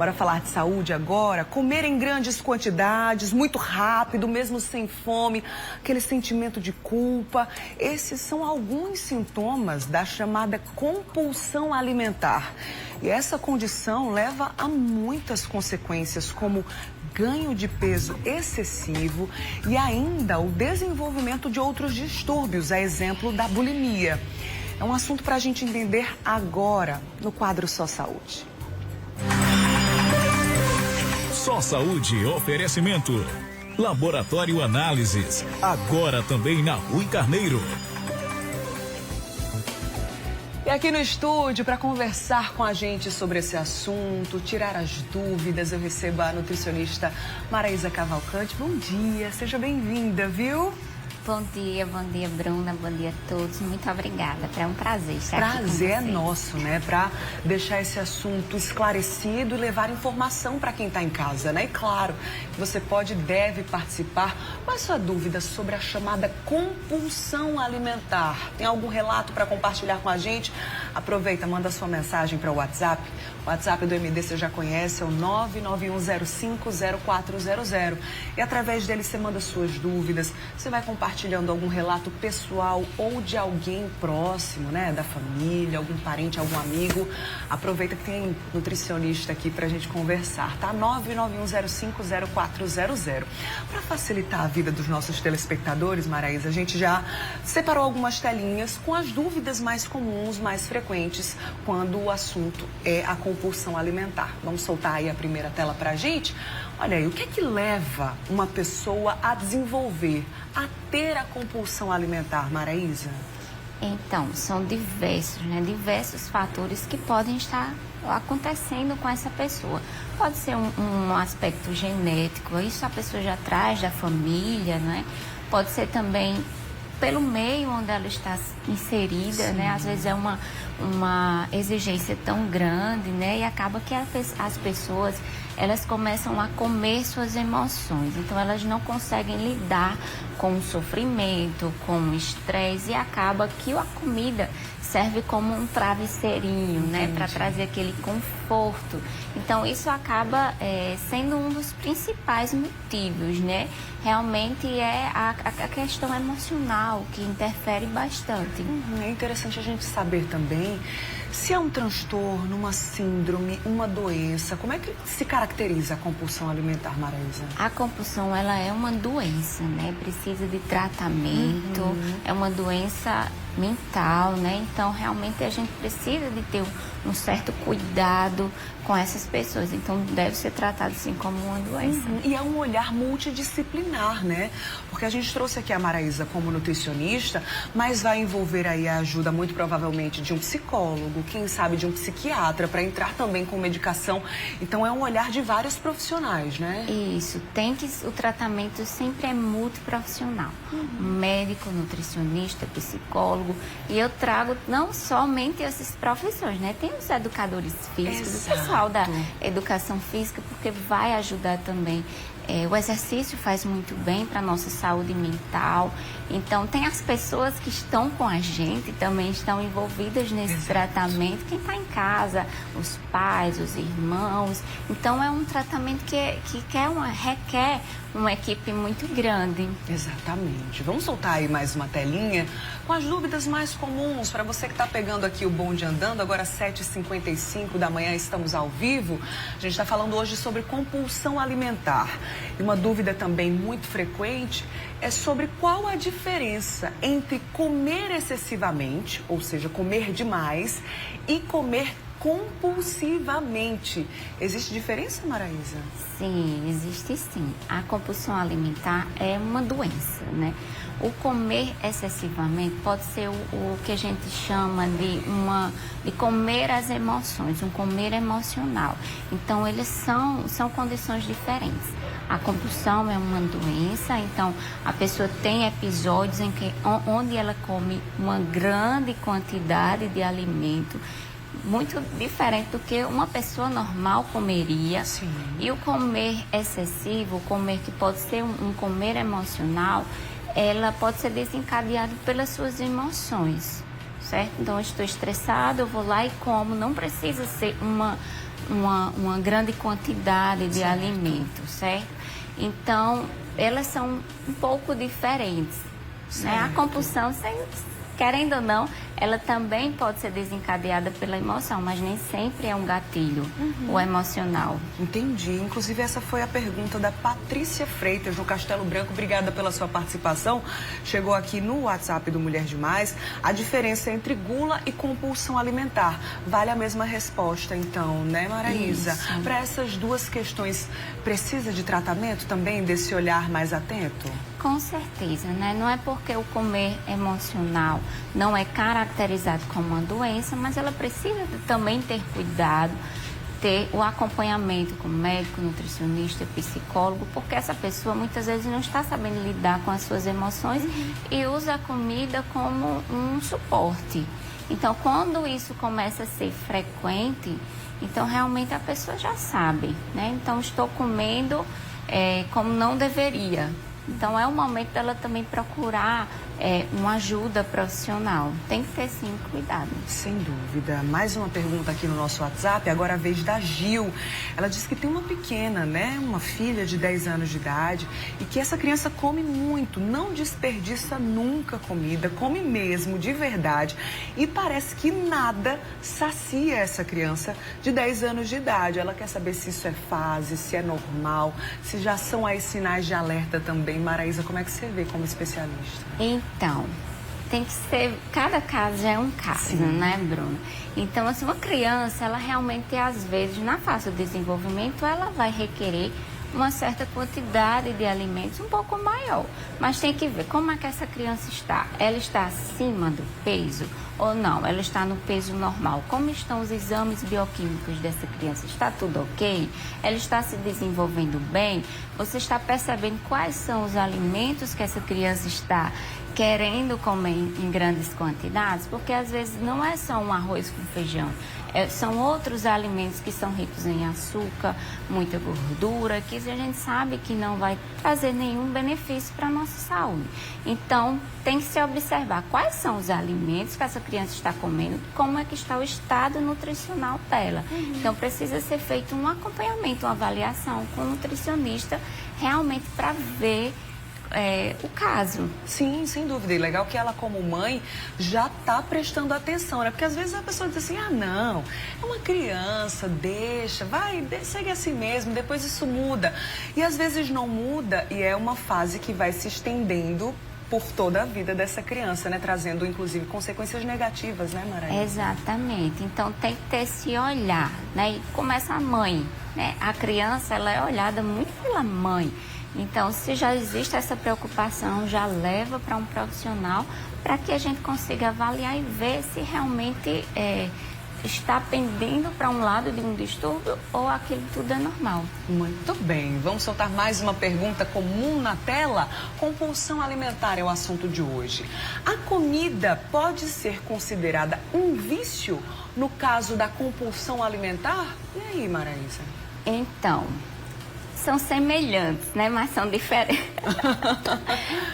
Bora falar de saúde agora. Comer em grandes quantidades, muito rápido, mesmo sem fome, aquele sentimento de culpa. Esses são alguns sintomas da chamada compulsão alimentar. E essa condição leva a muitas consequências, como ganho de peso excessivo e ainda o desenvolvimento de outros distúrbios, a exemplo da bulimia. É um assunto para a gente entender agora no quadro Só Saúde. Só Saúde, oferecimento. Laboratório Análises, agora também na Rui Carneiro. E aqui no estúdio, para conversar com a gente sobre esse assunto, tirar as dúvidas, eu recebo a nutricionista Maraísa Cavalcante. Bom dia, seja bem-vinda, viu? Bom dia, Bruna, bom dia a todos. Muito obrigada, é um prazer estar aqui com vocês. Prazer é nosso, né? Para deixar esse assunto esclarecido e levar informação para quem está em casa, né? E claro, você pode e deve participar. Qual é a sua dúvida sobre a chamada compulsão alimentar? Tem algum relato para compartilhar com a gente? Aproveita, manda sua mensagem para o WhatsApp. O WhatsApp do MD você já conhece, é o 991050400. E através dele você manda suas dúvidas, você vai compartilhando algum relato pessoal ou de alguém próximo, né? Da família, algum parente, algum amigo. Aproveita que tem nutricionista aqui pra gente conversar, tá? 991050400. Para facilitar a vida dos nossos telespectadores, Maraísa, a gente já separou algumas telinhas com as dúvidas mais comuns, mais frequentes, quando o assunto é a compulsão alimentar. Vamos soltar aí a primeira tela pra gente? Olha aí, o que é que leva uma pessoa a desenvolver, a ter a compulsão alimentar, Maraísa? Então, são diversos fatores que podem estar acontecendo com essa pessoa. Pode ser um aspecto genético, isso a pessoa já traz da família, né? Pode ser também pelo meio onde ela está inserida, sim, né? Às vezes é uma exigência tão grande, né? E acaba que as pessoas, elas começam a comer suas emoções. Então, elas não conseguem lidar com o sofrimento, com o estresse, e acaba que a comida serve como um travesseirinho, né? Para trazer aquele conforto. Então, isso acaba sendo um dos principais motivos, né? Realmente é a questão emocional que interfere bastante. É interessante a gente saber também se é um transtorno, uma síndrome, uma doença. Como é que se caracteriza a compulsão alimentar, Maraísa? A compulsão, ela é uma doença, né? Precisa de tratamento, é uma doença mental, né? Então, realmente, a gente precisa de ter um certo cuidado com essas pessoas. Então, deve ser tratado, assim, como uma doença. E é um olhar multidisciplinar, né? Porque a gente trouxe aqui a Maraísa como nutricionista, mas vai envolver aí a ajuda, muito provavelmente, de um psicólogo, quem sabe de um psiquiatra, para entrar também com medicação. Então, é um olhar de vários profissionais, né? Isso. O tratamento sempre é multiprofissional. Médico, nutricionista, psicólogo. E eu trago não somente essas profissões, né? Tem os educadores físicos, o pessoal da educação física, porque vai ajudar também. O exercício faz muito bem para a nossa saúde mental. Então, tem as pessoas que estão com a gente, também estão envolvidas nesse tratamento. Quem está em casa, os pais, os irmãos. Então, é um tratamento que requer uma equipe muito grande. Exatamente. Vamos soltar aí mais uma telinha com as dúvidas mais comuns para você que está pegando aqui o bonde andando. Agora 7h55 da manhã, estamos ao vivo. A gente está falando hoje sobre compulsão alimentar. E uma dúvida também muito frequente é sobre qual a diferença entre comer excessivamente, ou seja, comer demais, e comer compulsivamente. Existe diferença, Maraísa? Sim, existe sim. A compulsão alimentar é uma doença, né? O comer excessivamente pode ser o que a gente chama de comer as emoções, um comer emocional. Então, eles são condições diferentes. A compulsão é uma doença, então a pessoa tem episódios onde ela come uma grande quantidade de alimento, muito diferente do que uma pessoa normal comeria. Sim. E o comer excessivo, o comer que pode ser um comer emocional, ela pode ser desencadeada pelas suas emoções, certo? Então, eu estou estressada, eu vou lá e como. Não precisa ser uma grande quantidade de alimentos, certo? Então, elas são um pouco diferentes, né? A compulsão, querendo ou não, ela também pode ser desencadeada pela emoção, mas nem sempre é um gatilho, o emocional. Entendi. Inclusive, essa foi a pergunta da Patrícia Freitas, no Castelo Branco. Obrigada pela sua participação. Chegou aqui no WhatsApp do Mulher Demais. A diferença entre gula e compulsão alimentar. Vale a mesma resposta, então, né, Maraísa? Para essas duas questões, precisa de tratamento também, desse olhar mais atento? Com certeza, né? Não é porque o comer emocional não é caracterizado como uma doença, mas ela precisa também ter cuidado, ter o acompanhamento com médico, nutricionista, psicólogo, porque essa pessoa muitas vezes não está sabendo lidar com as suas emoções e usa a comida como um suporte. Então, quando isso começa a ser frequente, então realmente a pessoa já sabe, né? Então, estou comendo como não deveria. Então, é o momento dela também procurar uma ajuda profissional. Tem que ter, sim, cuidado. Sem dúvida. Mais uma pergunta aqui no nosso WhatsApp, agora a vez da Gil. Ela disse que tem uma pequena, né? Uma filha de 10 anos de idade e que essa criança come muito, não desperdiça nunca comida, come mesmo, de verdade. E parece que nada sacia essa criança de 10 anos de idade. Ela quer saber se isso é fase, se é normal, se já são aí sinais de alerta também. Maraísa, como é que você vê como especialista? Então, tem que ser, cada caso já é um caso, né, Bruna? Então, assim, uma criança, ela realmente, às vezes, na fase do desenvolvimento, ela vai requerer uma certa quantidade de alimentos um pouco maior. Mas tem que ver como é que essa criança está. Ela está acima do peso ou não? Ela está no peso normal? Como estão os exames bioquímicos dessa criança? Está tudo ok? Ela está se desenvolvendo bem? Você está percebendo quais são os alimentos que essa criança está querendo comer em grandes quantidades? Porque às vezes não é só um arroz com feijão. São outros alimentos que são ricos em açúcar, muita gordura, que a gente sabe que não vai trazer nenhum benefício para a nossa saúde. Então, tem que se observar quais são os alimentos que essa criança está comendo, como é que está o estado nutricional dela. Então, precisa ser feito um acompanhamento, uma avaliação com o nutricionista, realmente para ver o caso. Sim, sem dúvida. E legal que ela, como mãe, já está prestando atenção, né? Porque às vezes a pessoa diz assim, não, é uma criança, deixa, segue assim mesmo, depois isso muda. E às vezes não muda e é uma fase que vai se estendendo por toda a vida dessa criança, né? Trazendo, inclusive, consequências negativas, né, Maraísa? Exatamente. Então, tem que ter esse olhar, né? E começa a mãe, né? A criança, ela é olhada muito pela mãe. Então, se já existe essa preocupação, já leva para um profissional para que a gente consiga avaliar e ver se realmente está pendendo para um lado de um distúrbio ou aquilo tudo é normal. Muito bem. Vamos soltar mais uma pergunta comum na tela? Compulsão alimentar é o assunto de hoje. A comida pode ser considerada um vício no caso da compulsão alimentar? E aí, Maraísa? Então, são semelhantes, né? Mas são diferentes.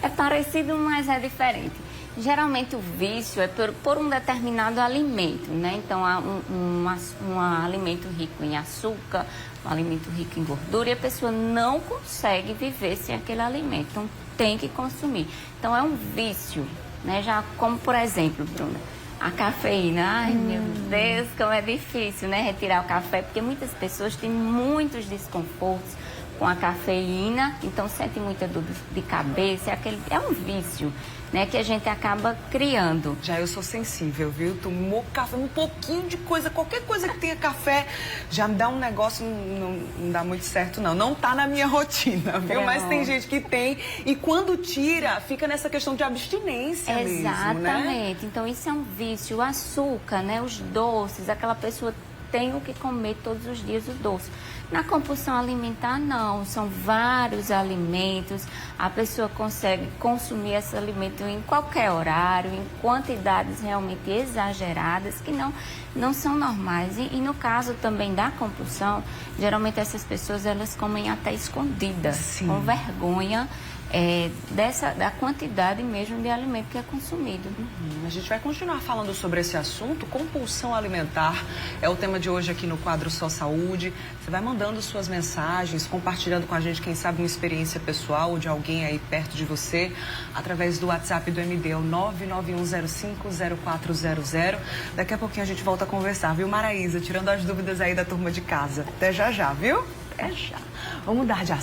É parecido, mas é diferente. Geralmente o vício é por um determinado alimento, né? Então, há um alimento rico em açúcar, um alimento rico em gordura, e a pessoa não consegue viver sem aquele alimento. Então, tem que consumir. Então, é um vício, né? Já como, por exemplo, Bruna, a cafeína. Ai, meu Deus, como é difícil, né? Retirar o café, porque muitas pessoas têm muitos desconfortos com a cafeína, então sentem muita dor de cabeça, é um vício, né, que a gente acaba criando. Já eu sou sensível, viu? Tomou café, um pouquinho de coisa, qualquer coisa que tenha café, já me dá um negócio, não dá muito certo, não. Não tá na minha rotina, viu? Mas tem gente que tem, e quando tira, fica nessa questão de abstinência mesmo, né? Exatamente. Então, isso é um vício. O açúcar, né, os doces, aquela pessoa tem o que comer todos os dias o doce. Na compulsão alimentar, não. São vários alimentos. A pessoa consegue consumir esse alimento em qualquer horário, em quantidades realmente exageradas, que não são normais. E no caso também da compulsão, geralmente essas pessoas, elas comem até escondidas, com vergonha da quantidade mesmo de alimento que é consumido. A gente vai continuar falando sobre esse assunto. Compulsão alimentar é o tema de hoje aqui no quadro Só Saúde. Você vai mandando suas mensagens, compartilhando com a gente, quem sabe, uma experiência pessoal ou de alguém aí perto de você, através do WhatsApp do MD, o 991050400. Daqui a pouquinho a gente volta a conversar, viu, Maraísa? Tirando as dúvidas aí da turma de casa. Até já já, viu? Até já. Vamos mudar de assunto.